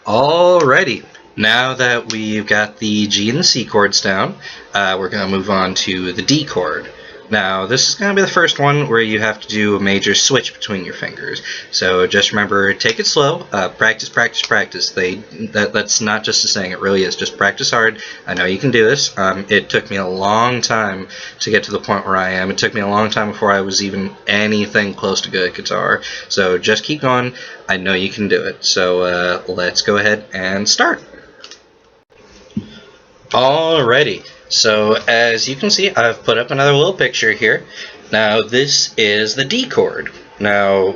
Alrighty, now that we've got the G and the C chords down, we're going to move on to the D chord. Now, this is going to be the first one where you have to do a major switch between your fingers. So just remember, take it slow, practice, practice, practice. That's not just a saying, it really is. Just practice hard. I know you can do this. It took me a long time to get to the point where I am. It took me a long time before I was even anything close to good at guitar. So just keep going. I know you can do it. So let's go ahead and start. Alrighty, so as you can see, I've put up another little picture here. Now this is the D chord. Now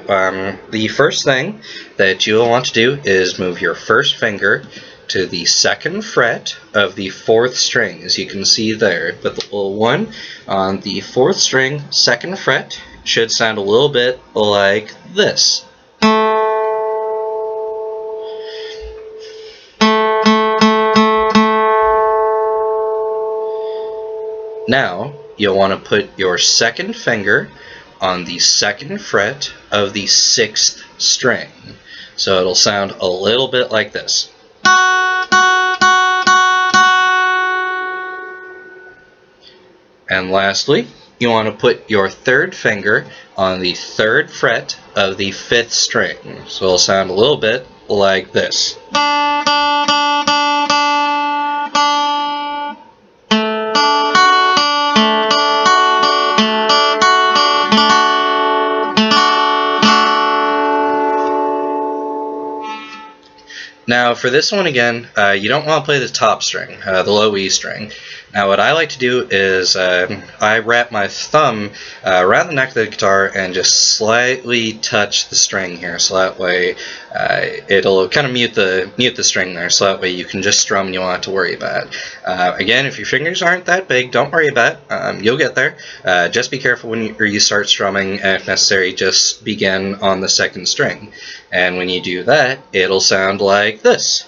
the first thing that you'll want to do is move your first finger to the 2nd fret of the 4th string, as you can see there. Put the little 1 on the 4th string, 2nd fret. Should sound a little bit like this. Now, you'll want to put your 2nd finger on the 2nd fret of the 6th string. So it'll sound a little bit like this. And lastly, you want to put your 3rd finger on the 3rd fret of the 5th string. So it'll sound a little bit like this. Now for this one again, you don't want to play the top string, the low E string. Now what I like to do is I wrap my thumb around the neck of the guitar and just slightly touch the string here, so that way it'll kind of mute the string there, so that way you can just strum and you won't have to worry about it. Again, if your fingers aren't that big, don't worry about it. You'll get there. Just be careful when you start strumming, and if necessary, just begin on the 2nd string. And when you do that, it'll sound like this.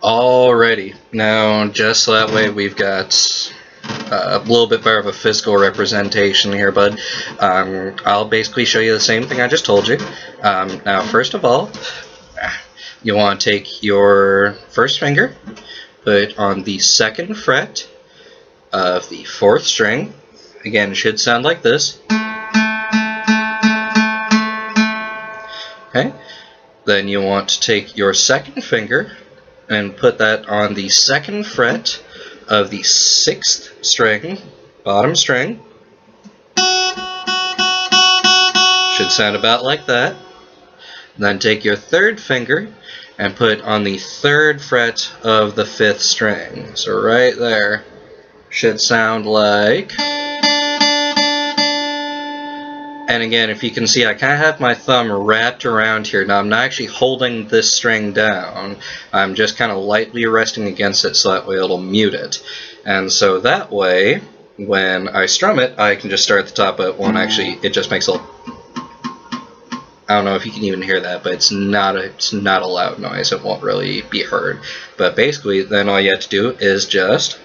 Alrighty, now just so that way we've got a little bit better of a physical representation here, bud. I'll basically show you the same thing I just told you. Now first of all, you want to take your first finger, put it on the 2nd fret of the 4th string. Again, it should sound like this. Okay. Then you want to take your 2nd finger and put that on the 2nd fret of the 6th string, bottom string. Should sound about like that. Then take your 3rd finger and put it on the 3rd fret of the 5th string. So right there should sound like... And again, if you can see, I kind of have my thumb wrapped around here. Now, I'm not actually holding this string down. I'm just kind of lightly resting against it so that way it'll mute it. And so that way, when I strum it, I can just start at the top, but it won't actually, it just makes a... I don't know if you can even hear that, but it's not a loud noise. It won't really be heard. But basically, then all you have to do is just...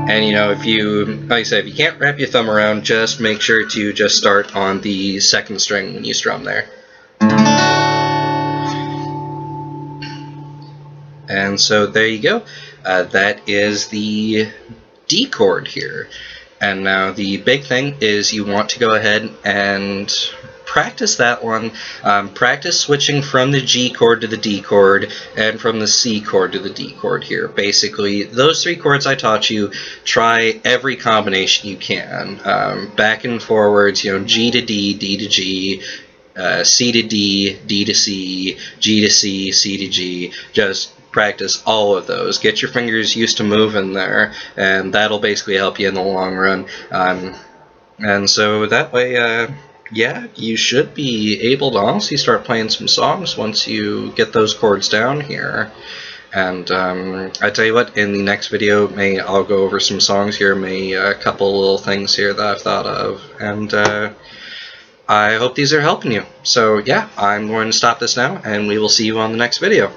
And you know, if you, like I said, if you can't wrap your thumb around, just make sure to just start on the 2nd string when you strum there. And so there you go. That is the D chord here. And now the big thing is you want to go ahead and practice that one. Practice switching from the G chord to the D chord and from the C chord to the D chord here. Basically, those 3 chords I taught you, try every combination you can. Back and forwards, you know, G to D, D to G, C to D, D to C, G to C, C to G. Just practice all of those. Get your fingers used to moving there, and that'll basically help you in the long run. And so that way, yeah, you should be able to honestly start playing some songs once you get those chords down here. And I tell you what, in the next video, I'll go over some songs here, a couple little things here that I've thought of, and I hope these are helping you. So yeah, I'm going to stop this now, and we will see you on the next video.